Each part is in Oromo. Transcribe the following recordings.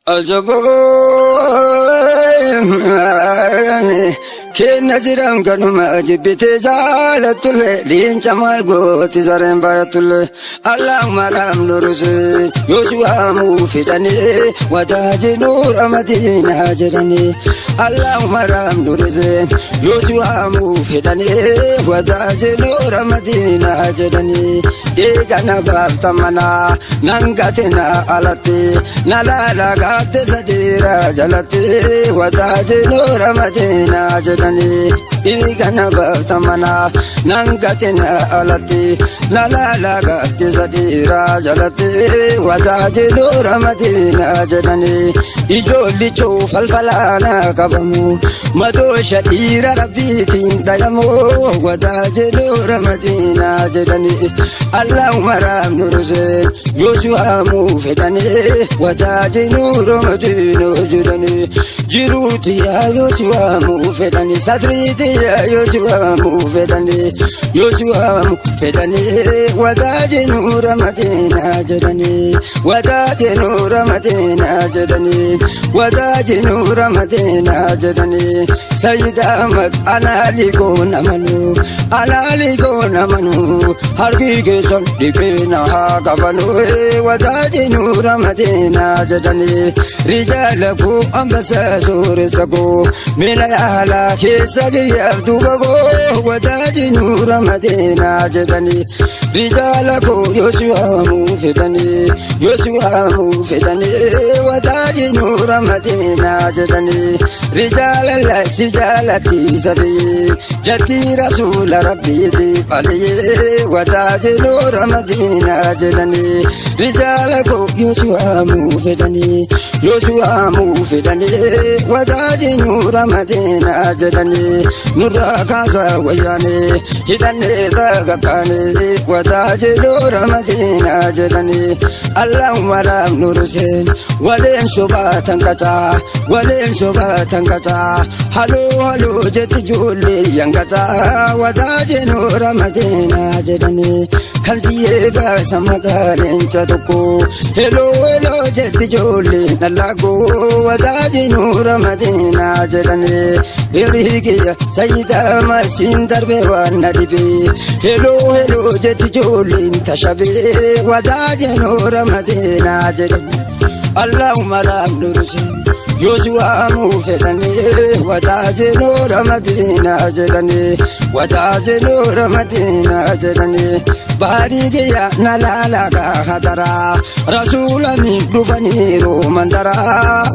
أجبو كن زرم كنما جبت زالت لين جمال قوت زرم بايت الله مرام نورس يسوع موفدني وتاج نور مدينة جرني الله مرام نورس يسوع موفدني وتاج نور مدينة جرني إيجانا بافتمنا نانغاتنا علتي نالا غات سديرا جلتي وتاج نور مدينة جرني إيجانا بافتمنا نانغاتنا علتي نالا غات سديرا جلتي وتاج نور مدينة جرني إجولي شوف الفلانا كبمو مدو شديرا ربيتين دايمو وتاج نور مدينة جرني الله مرام نورسين يسوع موفدني وتاج نور مدينة جرني جروتي يا يسوع موفدني صدريتي يا يسوع موفدني يسوع موفدني وتاج نور مدينة جرني وتاج نور مدينة جرني وتاج نور مدينة جرني سيد أحمد أنا ليكون منو أنا ليكون منو هرقي صدقنا هاقفنو وتاج نور مدينة جدني رجالكو أمبسا سورسكو من الأهلا كيساقي يفتوبكو وتاج نور مدينة جدني رجالكو يسوع موفدني يسوع موفدني وتاج نور مدينة جدني رجال الله سجالتي سبي جتي رسول ربي تقلي وتاج نور مدينة جدني رجالكو يسوع موفدني يسوع موفدني وتاج نور مدينة جدني نور كاسا وياني هدني ذاقاني وتاج نور مدينة جدني اللهم رام نور سين ولين سباتا كتا ولين سباتا كتا هلو هلو جت جولي ينكتا وتاج نور مدينة جدني كنسي بس مكان تدكو هلو هلو جت جولي نلاقو وتاج نور مدينة جدني يريكي سيدا ما سندر بوانا دبي هلو هلو جت جولي تشبي وتاج نور مدينة جدني اللهم رام نور سين يسوع موفدني وتاج نور مدينة جدني وتاج نور مدينة جدني باريجيا نلالا خطرا رسول من دفني رومندرا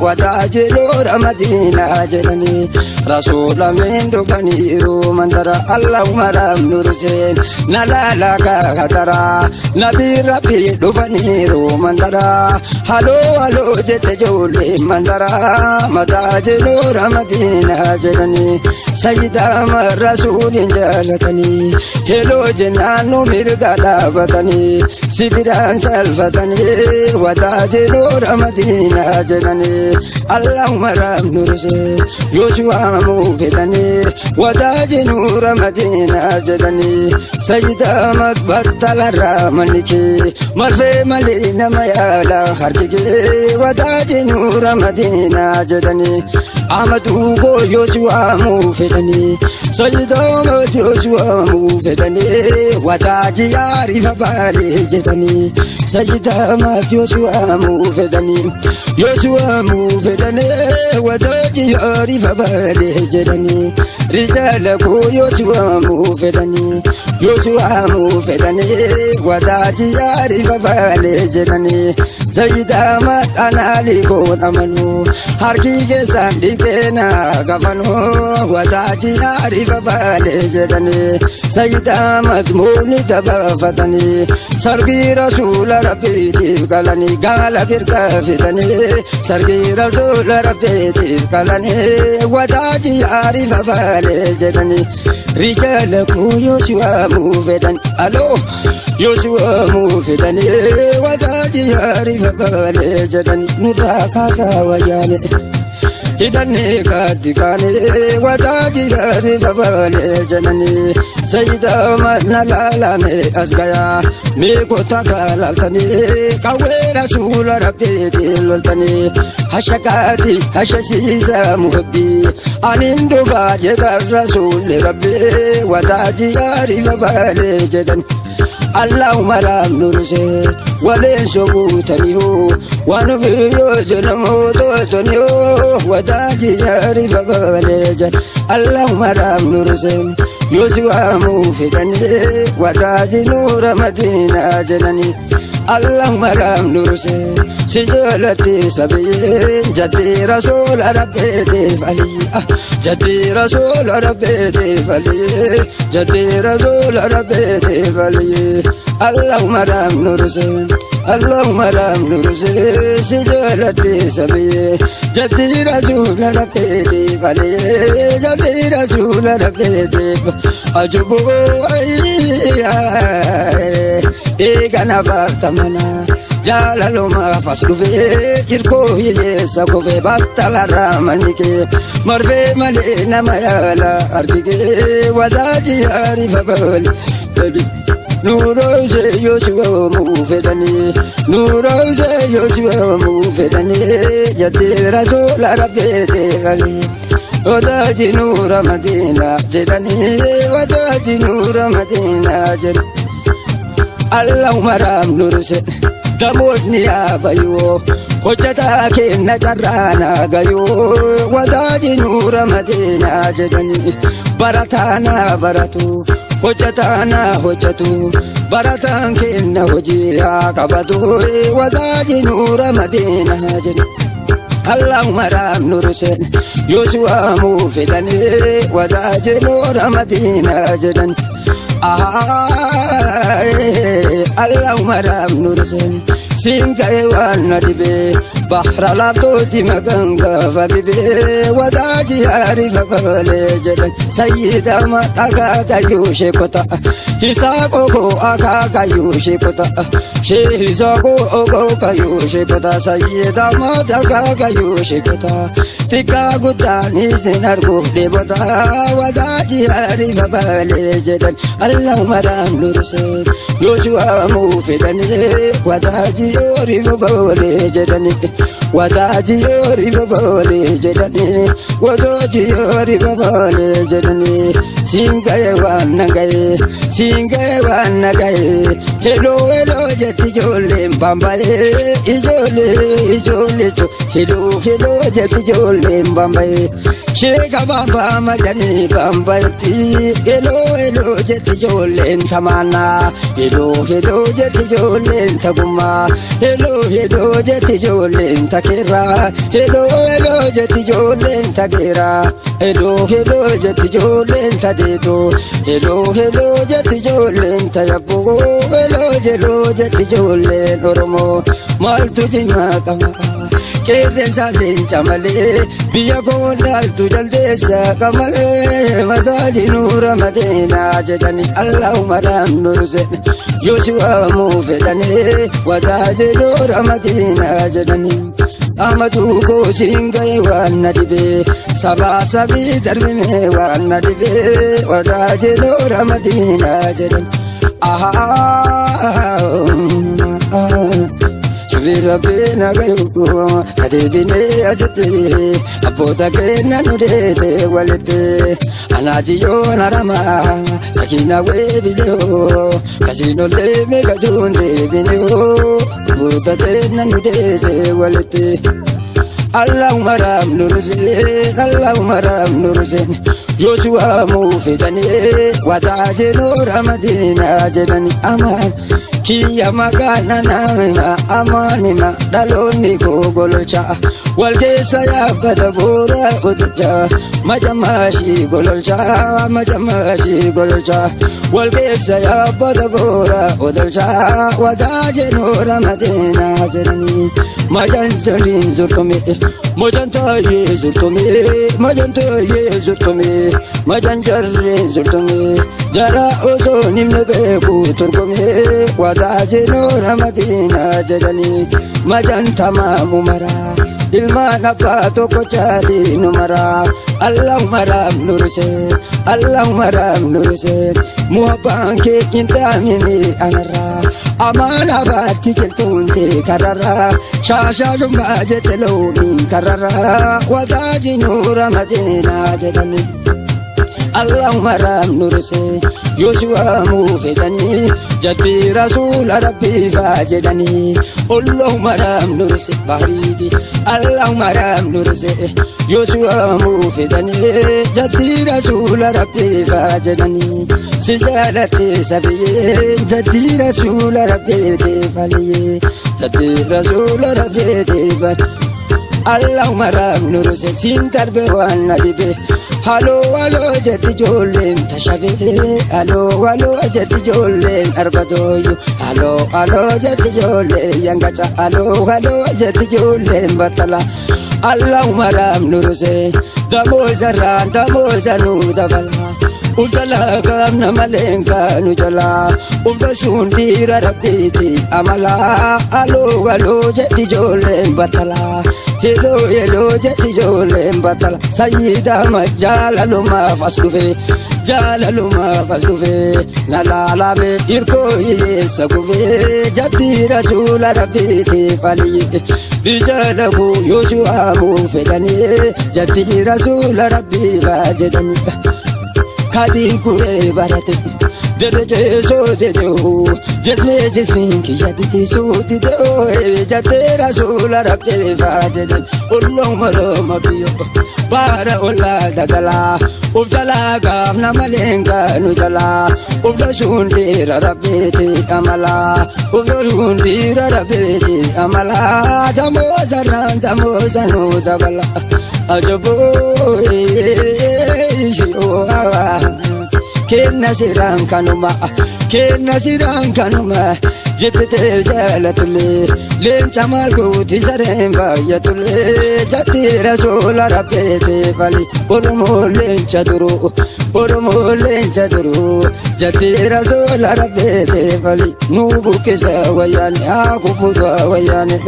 وتاج نور مدينة جدني رسول من دفني رومندرا اللهم رام نور سين نلالا خطرا نبي ربي دفني رومندرا هلو هلو جت جولي مندرا متاج نور مدينة جدني سيد أحمد رسول جالتني هلو جنان مرقا دابتني سبران سلفتني وتاج نور مدينة جدني اللهم رام نور سين يسوع موفدني وتاج نور مدينة جدني سيد أحمد بطل الرامنكي مرفي ملينا ميالا خرجكي وتاج نور مدينة جدني أحمدو يسوع موفدني سيد أحمد يسوع موفدني وتاج يعرف بالي جدني سيد أحمد يسوع موفدني يسوع موفدني وتاج يعرف بالي جدني رجالكو يسوع موفدني يسوع موفدني وتاج يعرف بالي جدني سيد أحمد أنا ليكون منو هرقي صدقنا غفنو وتاج يعرف بالي جدني سيد أحمد موني تبفتني سرقي رسول ربي تبقلني قال فرقا فتني سرقي رسول ربي تبقلني وتاج يعرف بالي جدني رجالكو يسوع موفدني ألو يسوع موفدني وتاج يعرف بالي جدني نور كاسا وياني hidhanni kaatikaani wataajilari babalee janani sayida manna laalame asgaya meekota kaalaaltani qawwee rasuula rabbiiti loltani hashakaati hashasiisa muhabbii anin dubaa jedhan rasuulli rabbii wataajilari babalee jedhan اللهم رام نورسه ولين سبوتنيه ونفيو زنمو توتنيه وداجي جاري فقاليجا اللهم رام نورسه يوسوا موفدني وداجي نور مدينة جنني اللهم رام نورسه سجلتي سبيل جدي رسول ربي فلي جدي رسول ربي فلي جدي رسول ربي فلي اللهم رام نورسه اللهم رام نورسه سجلتي سبيل جدي رسول ربي فلي جدي رسول ربي أجبو إيغانا بارتمنا جالالو ما فصلو في إركو يليسا كوفي بطل رامنك مرفي ملينا ما يالا أركيك وداجي عارف بول نورو زي يوسوا موفدني نورو زي يوسوا موفدني جدي رسول ربي تغلي وداجي نور مدينة جدني وداجي نور مدينة جدني اللهم رام نورسه دموزني يا بيو حجتا كنا جرانا غيو وداجي نور مدينة جدني برتانا برتو حجتانا حجتو برتان كنا حجيا قبضو وداجي نور مدينة جدني اللهم رام نورسه يوسوا موفدني وداجي نور مدينة جدني اللهم رام نورسن سينكاي وانا دبي بحر لابتوتي مغنغا فبيبي وداجي عارف قبل جدن سيدا ما تاكا يوشي كوتا هساكو اكا يوشي كوتا شيزاكو اوكا يوشي كوتا سيدا ما تاكا يوشي كوتا تيكا غداني سيناركو ديبوتا وداجي عارف قبل جدن اللهم رام نورسن يوسوا موفدني وداجي يوريف بولي جدني وداجي يوريف بولي جدني وداجي يوريف بولي جدني سينغاي وانغاي سينغاي وانغاي هلو هلو جتي جولين بامباي إجولي إجولي هلو هلو جتي جولين بامباي شيكا بامبا مجاني بامبايتي هلو هلو جتي جولين تمانا هلو هلو جتي جولين تقوما هلو هلو جتي جولين تكيرا هلو هلو جتي جولين تكيرا هلو هلو جتي جولين تديتو هلو هلو جتي جولين تيبو هلو هلو جتي جولين أورمو مالتو جيما كما كيرن سالين جمالي بيا دالتو جلديسا كمالي مداجي نور مدينة جدني اللهم رام نورسن يوسوا موفدني وداجي نور مدينة جدني أمدو كوشينغاي وانا دبي سبا سبي دربي وانا دبي وداجي نور مدينة جدني شوفي ربنا غيوكو كدبيني أجتي أبودا كنا نوديسي والدي أنا جيو نرما سكينة ويبيديو كاسينو ليمي كدون ديبينيو أبودا كنا نوديسي والدي اللهم رام نورسن اللهم رام نورسن يوسوا موفدني وداجي نور مدينة جدني أمان كيا مكانا نامنا أماني ما دالوني كوغولوشا والكيسا يا كدبورا ودجا مجماشي غولوشا مجماشي غولوشا والكيسا يا كدبورا ودجا وداجي نور مدينة جدني مجان جرين زرتمي مجان تاي زرتمي مجان تاي زرتمي مجان جرين زرتمي جرا أوزو نمن بيكو تركمي وداجي نور مدينة جدني مجان تمام مرا ilmaan abbaa tokko chaati nu maraa Allahumma raam nurse Allahumma raam nurse muhabbaan kee intaamini anarraa amaana baatti keltuunte kararraa shaashaashummaa jette loonii kararraa wadaaji nuura madinaa jedhani Allahumma raam nurse Yoshua mufedani jaddi Rasul Rabbi fajedani Allahumma raam nurse bahridi Allahumma raam nurse Yoshua mufedani jaddi Rasul Rabbi fajedani sijalati sabiye jaddi Rasul Rabbi tefaliye jaddi Rasul Rabbi tefal Allahumma raam nurse sintarbe wan nadibe Halo halo jati jolen tashabe halo halo jati jolen arbadoyu halo halo jati jolen yangacha halo halo jati jolen batala Allahumma raam nurse damo zanu dabala Ujala gamna malenka nujala Ufda shundira rabbiti amala Halo halo jati jolen batala Hello hello jati jolen batala Sayyida majalaluma faslufe Nalalame irko yesa kufe Jati Rasul Rabbiti faliye Bijalabu Yoshua mufedani Jati Rasul Rabbi fajedani Kadin kure barate Dereje so dejo Jesme kiyadi so dejo Jate Rasul Rabbi fajedan Allahumma rama biyo Bara ola dagala Ufjala gafna malenga nujala Ufda shundira Rabbiti amala Ufda shundira Rabbiti amala Damo zanu dabala Ajabo Kenna siran kanuma Jibite jalatule Lencha malguti saren bayatule Jati Rasul Rabbiti fali Oromo lencha duru Jati Rasul Rabbiti fali Nubu kesa wayane Akufudwa wayane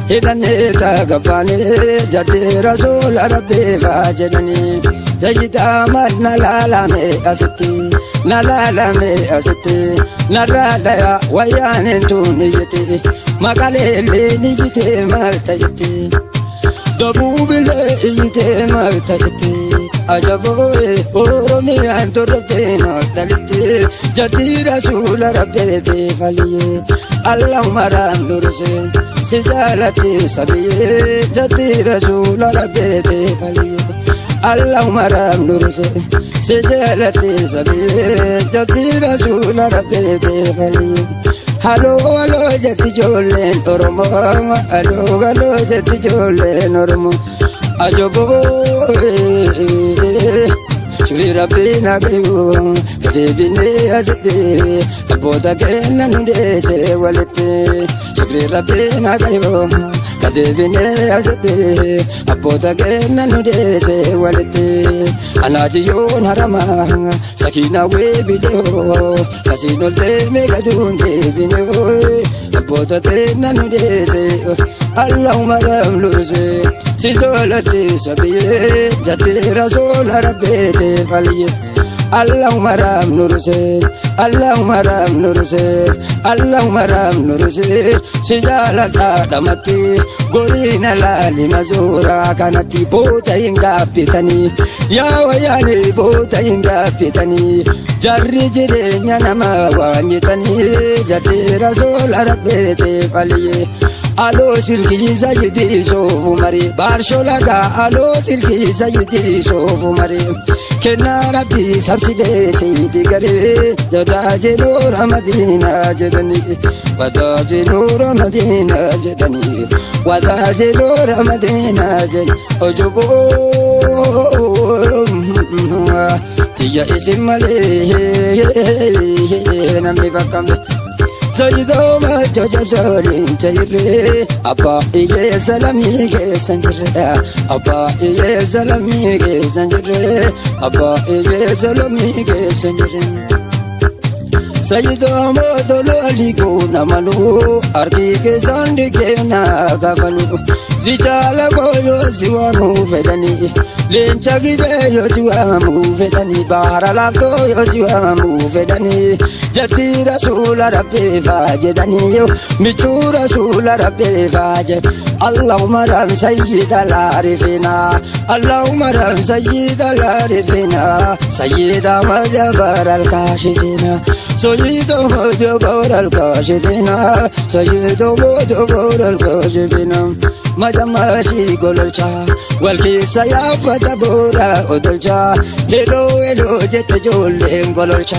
Hidane tagapane Jati Rasul Rabbi fajedani Sayyida man nalalame asiti Nalalaya wayane tunijete Makalele nijite martayete Dabubile ijite martayete Ajaboe Oromiyan torte martalite Jati Rasul Rabbi faliye Allahumma raam nurse Sijalati sabiye Jati Rasul Rabbi faliye Allahumma raam nurse Sijalati sabiye Jati Rasul Rabbi faliye Halo halo jati jolen oromo Halo halo jati jolen oromo Ajobo Shri Rabbi nagayu Kadebine azite Aboda kenna nundese walite Shri Rabbi nagayu Kadebine azite Aboda kenna nundese walite Anajiyon harama Sakina we video Kasinol te megadunde bino Aboda kenna nundese Allahumma raam nurse Sidolati sabiye Jati Rasul Rabbi faliye Allahumma raam nurse Allahumma raam nurse Sijalata damati Gorina lali mazura kanati Bota inga pitani Ya wayani bota inga pitani Jarri jirenya nama wanyitani Jati Rasul Rabbi faliye Alo silki sayidi sofu mari Barsholaga alo silki sayidi sofu mari Kenna Rabbi sabsibe sidi gare Jadaje nura Madina jedani Wadaje nura Madina jedani Wadaje nura Madina jedani Ojobo Tiya isim male Namni bakambe Sayyido majajab sarin chayre Abba iye salami ke sanjre Abba iye salami ke sanjre Abba iye salami ke sanjre Sayyido modolo ligo namanu Arki ke sandi ke na gavanu Zijala koyo siwamu fedani Lencha gibeyo siwamu fedani Bahara lafto yo siwamu fedani Jati rasula rabbi fajedani yo Michu rasula rabbi fajed Allahumma ram sayyid al-arifina Allahumma ram sayyid al-arifina Sayyida majabar al-kashifina Sayyidu majabar al-kashifina Sayyidu majabar al-kashifina Majamashi gololcha walkisa ya fatabura odolcha Hello hello jette jolen gololcha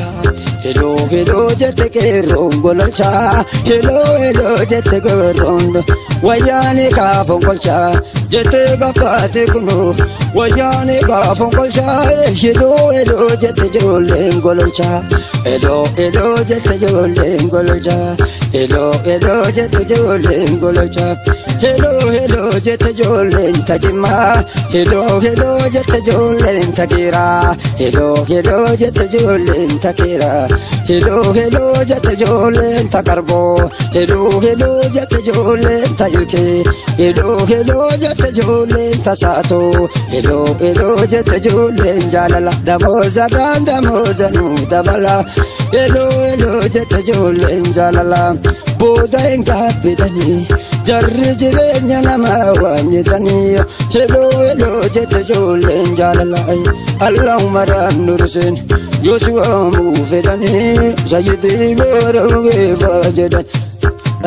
Hello hello jette keron gololcha Hello hello jette keron Wayane ka fonkolcha jette gapate kuno Wayane ka fonkolcha Hello hello jette jolen gololcha Hello hello jette jolen gololcha Hello hello jette jolen gololcha Hello hello jette jolen tajima Hello hello jette jolen takira Hello hello jette jolen takira Hello hello jette jolen takarbo Hello hello jette jolen tayuke Hello hello jette jolen tasato Hello hello jette jolen jalala damoza damoza nu dabala Hello hello jette jolen jalala boda engapidani jarri jirenya nama wanyitani Hello hello jette jolen jalalai Allahumma ram nursin Yosua mufedani Sayyidi barawe fajedan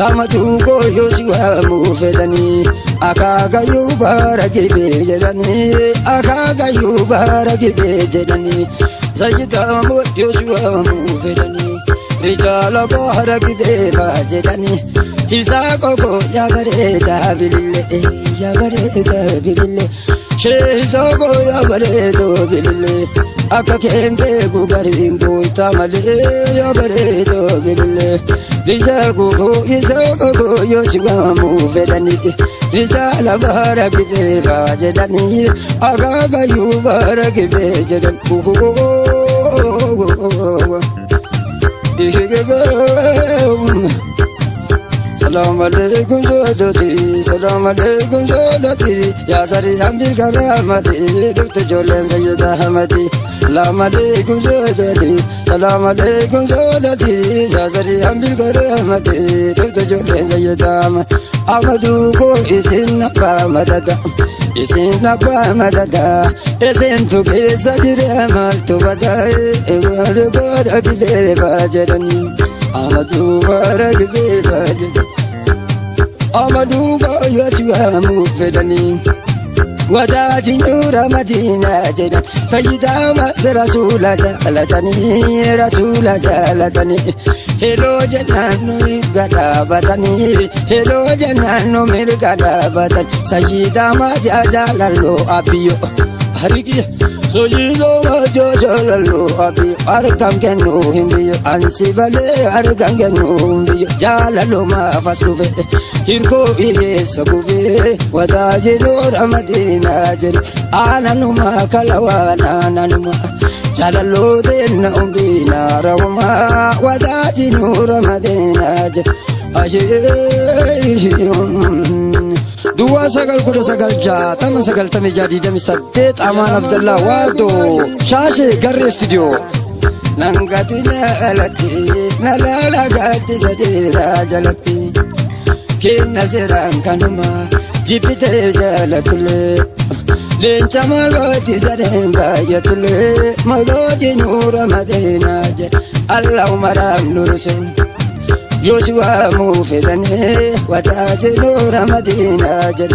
Amadu go Yosua mufedani Akaga yubaragi bejedani Akaga yubaragi bejedani Sayyida mu Yosua mufedani Rijala baragi bejedani Hisa koko ya bareda bilille ya bareda bilille Shehiso ko ya baredo bilille Akka kembe gugaringo tamale ya baredo bilille Rija koko hisa koko yoshiwa mufedani Rijala baragi bejedani Agaga yu baragi bejedani Salam alaikum zodati, salam alaikum zodati Ya sari hamdil karamati, dufte jolen sayyida hamati Salam alaikum zodati, salam alaikum zodati Ya sari hamdil karamati, dufte jolen sayyida hamati Amadu ko isin nabba madada Isin nabba madada Isin tuke sajire amal tubada Ewa goda gibe bajadan Amadu baragi be bajadan Amadu go Yosua mufedani Wadaji nura madina jadan Sayyida mat rasula jalatani Rasula jalatani Hello jannanu mirgada batani Hello jannanu mirgada batani Sayyida mat jalallo abiyo Harigi Sayyida mat jalallo abiyo Arkam kennu himbiyo Ansibale arkam kennu himbiyo Jalallo ma faslufe Hirko iye sagufe Wadaji nura madina jadan Ananuma kalawana nanuma Jalallo denna umbina rawma Wadaji nura madina jadan Dua sagal kuda sagal jatama sagal tami jadi demi sadet Aman Abdullah Wado Shashe Garre Studio Nangati na alati Nalala gati sadira jalati Kina siran kanuma Jipite jalatule Lencha maloti saren bayatule Maloji nura madina jad Allahumma ram nurusin Yosua mufedani Wataji nura madina jad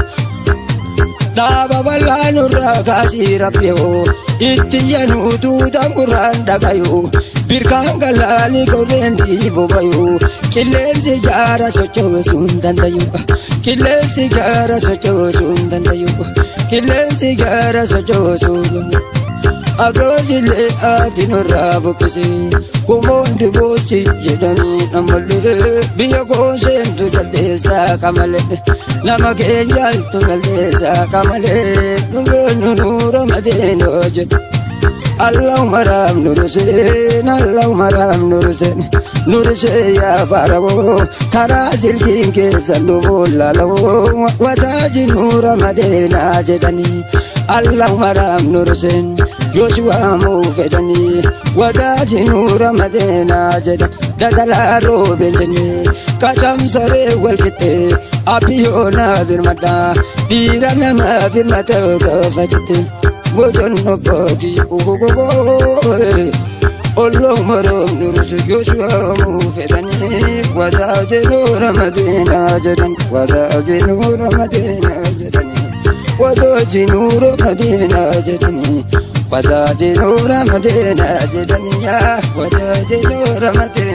Daba bala nura kasi rabyo Ittiyanu dudan kuran dagayo Birkan galani korendi bobayo Killensi jara socho sundandayo Killensi jara socho sundandayo Killensi jara socho sundandayo Agozile atinura bukisi Kumondi bochi jedani namale Biya konsentu jaldesa kamale Nama kenyal tu jaldesa kamale Nungenu nura madeno jed اللهم رام نورسين اللهم رام نورسين نورسين يا فاربو كراسل كين كيسلو لالو وتاج نور مدينة جدني اللهم رام نورسين يوشوا موفدني وتاج نور مدينة جدني ددلا روبنتني كشم سري والكتي أبيونا بالمدى ديرنا ما بالمدى كفتي وجن باقي اللهم رب نرس يشوى مفدني وتاج نور مدينة جدن وتاج نور مدينة جدني وتاج نور مدينة جدني وتاج نور مدينة جدني وتاج نور مدينة